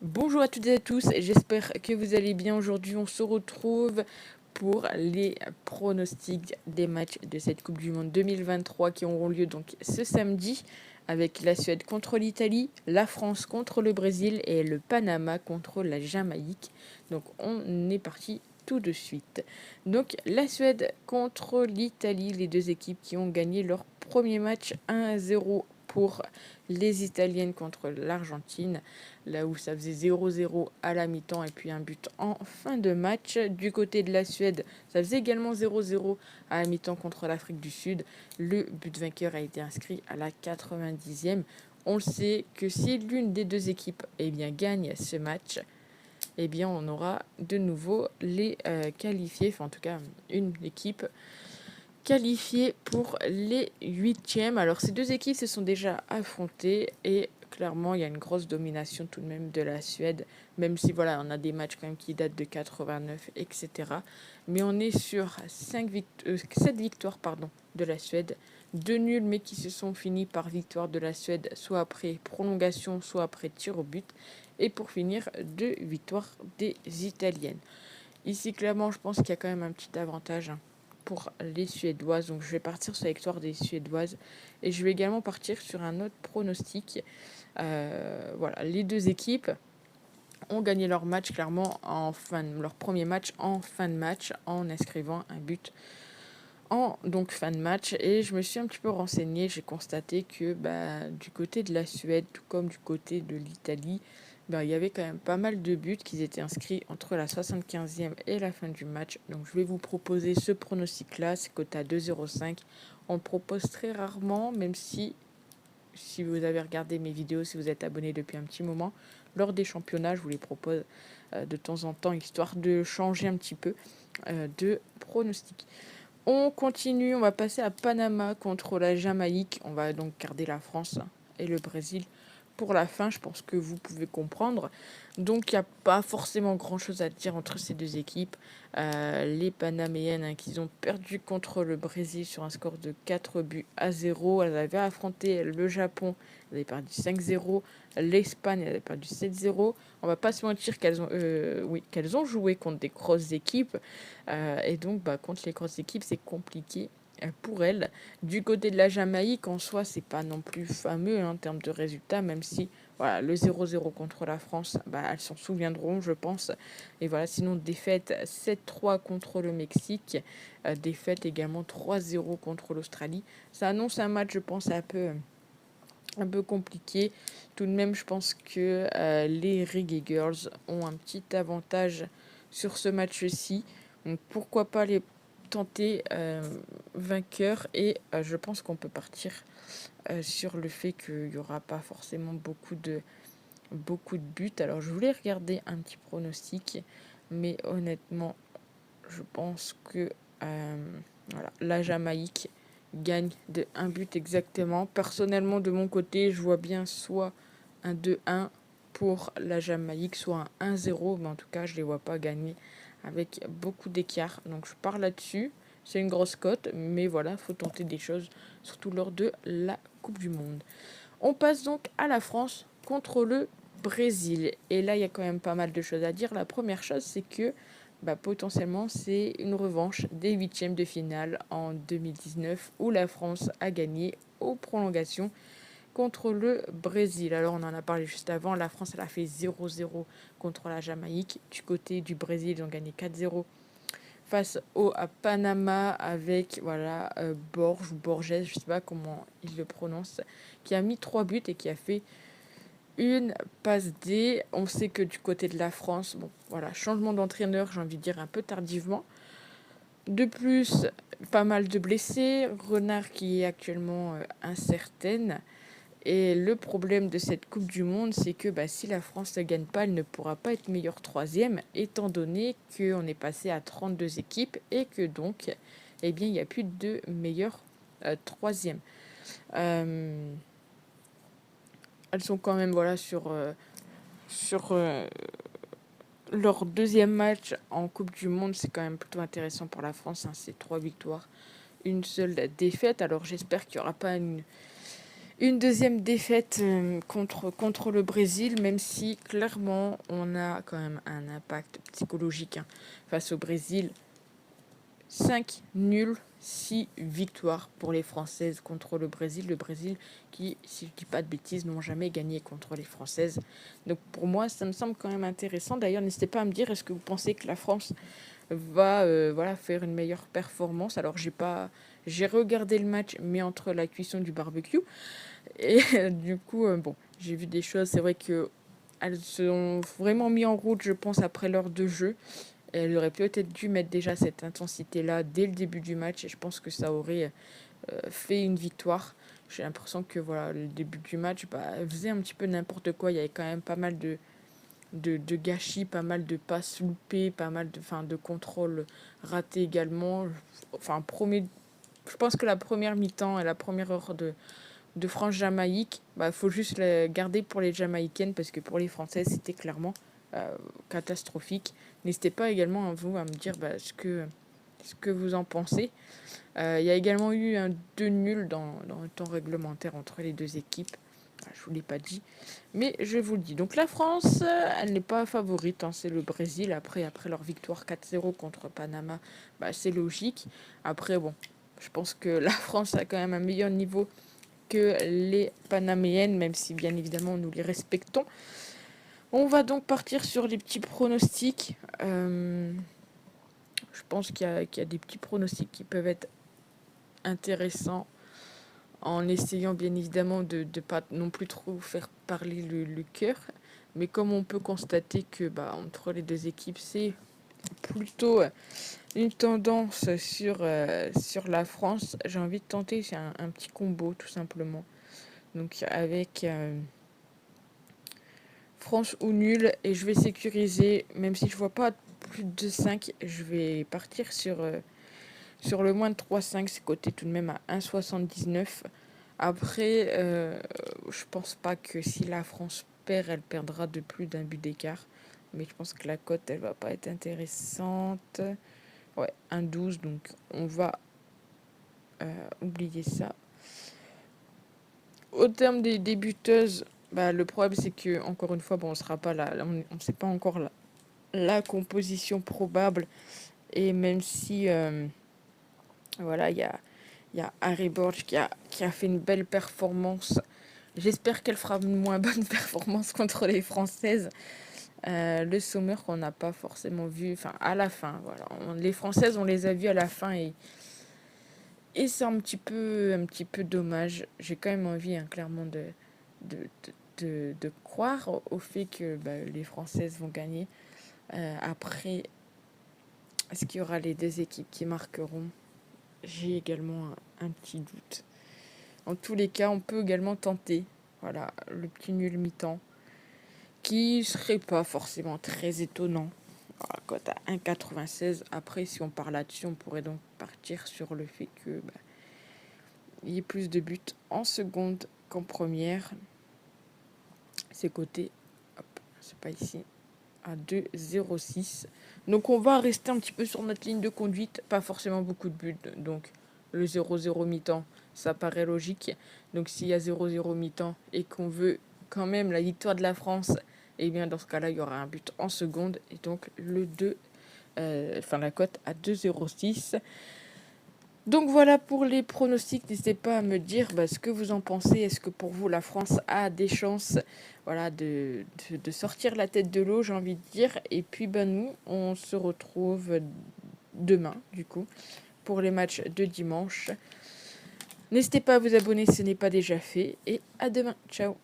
Bonjour à toutes et à tous, j'espère que vous allez bien. Aujourd'hui, on se retrouve pour les pronostics des matchs de cette Coupe du Monde 2023 qui auront lieu donc ce samedi avec la Suède contre l'Italie, la France contre le Brésil et le Panama contre la Jamaïque. Donc on est parti tout de suite. Donc la Suède contre l'Italie, les deux équipes qui ont gagné leur premier match 1-0 pour les Italiennes contre l'Argentine, là où ça faisait 0-0 à la mi-temps et puis un but en fin de match. Du côté de la Suède, ça faisait également 0-0 à la mi-temps contre l'Afrique du Sud. Le but vainqueur a été inscrit à la 90e. On le sait que si l'une des deux équipes gagne ce match, on aura de nouveau les qualifiés, enfin en tout cas une équipe qualifiée pour les huitièmes. Alors ces deux équipes se sont déjà affrontées et clairement il y a une grosse domination tout de même de la Suède, même si voilà on a des matchs quand même qui datent de 89, etc. Mais on est sur 7 victoires de la Suède, 2 nuls mais qui se sont finis par victoire de la Suède, soit après prolongation, soit après tir au but, et pour finir 2 victoires des Italiennes. Ici, clairement, je pense qu'il y a quand même un petit avantage pour les Suédoises. Donc, je vais partir sur la victoire des Suédoises. Et je vais également partir sur un autre pronostic. Voilà, les deux équipes ont gagné leur match, clairement, leur premier match en fin de match, en inscrivant un but en donc fin de match. Et je me suis un petit peu renseignée. J'ai constaté que du côté de la Suède, tout comme du côté de l'Italie, il y avait quand même pas mal de buts qui étaient inscrits entre la 75e et la fin du match. Donc je vais vous proposer ce pronostic-là, c'est coté à 2,05. On le propose très rarement, même si vous avez regardé mes vidéos, si vous êtes abonné depuis un petit moment, lors des championnats, je vous les propose de temps en temps, histoire de changer un petit peu de pronostic. On continue, on va passer à Panama contre la Jamaïque. On va donc garder la France et le Brésil pour la fin, je pense que vous pouvez comprendre. Donc il n'y a pas forcément grand-chose à dire entre ces deux équipes. Les Panaméennes qui ont perdu contre le Brésil sur un score de 4-0. Elles avaient affronté le Japon, elles avaient perdu 5-0. L'Espagne, elles avaient perdu 7-0. On va pas se mentir qu'elles ont joué contre des grosses équipes. Et donc contre les grosses équipes, c'est compliqué pour elles. Du côté de la Jamaïque, en soi, c'est pas non plus fameux en termes de résultats, même si voilà, le 0-0 contre la France, elles s'en souviendront, je pense. Et voilà, sinon, défaite 7-3 contre le Mexique, défaite également 3-0 contre l'Australie. Ça annonce un match, je pense, un peu compliqué. Tout de même, je pense que les Reggae Girls ont un petit avantage sur ce match-ci. Donc pourquoi pas les tenter vainqueurs, et je pense qu'on peut partir sur le fait qu'il n'y aura pas forcément beaucoup de buts. Alors je voulais regarder un petit pronostic, mais honnêtement je pense que voilà, la Jamaïque gagne de un but exactement. Personnellement, de mon côté, je vois bien soit un 2-1 pour la Jamaïque, soit un 1-0, mais en tout cas, je ne les vois pas gagner avec beaucoup d'écart. Donc je pars là-dessus. C'est une grosse cote, mais voilà, il faut tenter des choses, surtout lors de la Coupe du Monde. On passe donc à la France contre le Brésil. Et là, il y a quand même pas mal de choses à dire. La première chose, c'est que potentiellement, c'est une revanche des huitièmes de finale en 2019 où la France a gagné aux prolongations contre le Brésil. Alors, on en a parlé juste avant. La France, elle a fait 0-0 contre la Jamaïque. Du côté du Brésil, ils ont gagné 4-0 face à Panama avec Borges, je sais pas comment il le prononce, qui a mis 3 buts et qui a fait une passe D. On sait que du côté de la France, changement d'entraîneur, j'ai envie de dire un peu tardivement. De plus, pas mal de blessés, Renard qui est actuellement incertaine. Et le problème de cette Coupe du Monde, c'est que si la France ne gagne pas, elle ne pourra pas être meilleure troisième, étant donné qu'on est passé à 32 équipes et que donc, il n'y a plus de meilleure troisième. Euh, Elles sont quand même sur leur deuxième match en Coupe du Monde. C'est quand même plutôt intéressant pour la France. C'est 3 victoires, une seule défaite. Alors j'espère qu'il n'y aura pas Une deuxième défaite contre le Brésil, même si clairement on a quand même un impact psychologique face au Brésil. 5 nuls, 6 victoires pour les Françaises contre le Brésil. Le Brésil qui, si je ne dis pas de bêtises, n'ont jamais gagné contre les Françaises. Donc pour moi, ça me semble quand même intéressant. D'ailleurs, n'hésitez pas à me dire, est-ce que vous pensez que la France va faire une meilleure performance? Alors, j'ai regardé le match, mais entre la cuisson du barbecue. Et du coup, j'ai vu des choses. C'est vrai que elles se sont vraiment mis en route, je pense, après l'heure de jeu. Et elle aurait peut-être dû mettre déjà cette intensité-là dès le début du match. Et je pense que ça aurait fait une victoire. J'ai l'impression que voilà, le début du match, elle faisait un petit peu n'importe quoi. Il y avait quand même pas mal de gâchis, pas mal de passes loupées, pas mal de contrôles ratés également. Je pense que la première mi-temps et la première heure de France-Jamaïque, faut juste la garder pour les Jamaïcaines parce que pour les Françaises, c'était clairement catastrophique. N'hésitez pas également à me dire ce que vous en pensez. Il y a également eu un 2 nul dans le temps réglementaire entre les deux équipes. Je ne vous l'ai pas dit, mais je vous le dis. Donc la France, elle n'est pas favorite, c'est le Brésil. Après leur victoire 4-0 contre Panama, c'est logique. Après, je pense que la France a quand même un meilleur niveau que les Panaméennes, même si bien évidemment nous les respectons. On va donc partir sur les petits pronostics. Je pense qu'il y a des petits pronostics qui peuvent être intéressants en essayant bien évidemment de ne pas non plus trop faire parler le cœur. Mais comme on peut constater que entre les deux équipes, c'est plutôt une tendance sur la France, j'ai envie de tenter c'est un petit combo tout simplement. Donc avec France ou nul, et je vais sécuriser, même si je vois pas plus de 5, je vais partir sur le moins de 3,5, c'est coté tout de même à 1,79. Après, je pense pas que si la France perd, elle perdra de plus d'un but d'écart. Mais je pense que la cote, elle va pas être intéressante. Ouais, 1,12, donc on va oublier ça. Au terme des débuteuses, le problème c'est que encore une fois, on sera pas là, on ne sait pas encore la composition probable. Et même si il y a Harry Borge qui a fait une belle performance. J'espère qu'elle fera une moins bonne performance contre les Françaises. Le Sommer qu'on n'a pas forcément vu, à la fin, voilà. Les Françaises, on les a vues à la fin et c'est un petit peu dommage. J'ai quand même envie, clairement, de croire au fait que les Françaises vont gagner. Après, est-ce qu'il y aura les deux équipes qui marqueront? J'ai également un petit doute. En tous les cas, on peut également tenter le petit nul mi-temps qui serait pas forcément très étonnant. Cote à 1,96. Après, si on part là-dessus, on pourrait donc partir sur le fait que il y ait plus de buts en seconde qu'en première. C'est coté, c'est pas ici, à 2,06. Donc on va rester un petit peu sur notre ligne de conduite, pas forcément beaucoup de buts. Donc le 0-0 mi-temps, ça paraît logique. Donc s'il y a 0-0 mi-temps et qu'on veut quand même la victoire de la France, et bien dans ce cas-là, il y aura un but en seconde. Et donc la cote à 2,06. Donc voilà pour les pronostics. N'hésitez pas à me dire ce que vous en pensez. Est-ce que pour vous, la France a des chances de sortir la tête de l'eau, j'ai envie de dire. Et puis nous, on se retrouve demain, du coup, pour les matchs de dimanche. N'hésitez pas à vous abonner si ce n'est pas déjà fait. Et à demain. Ciao.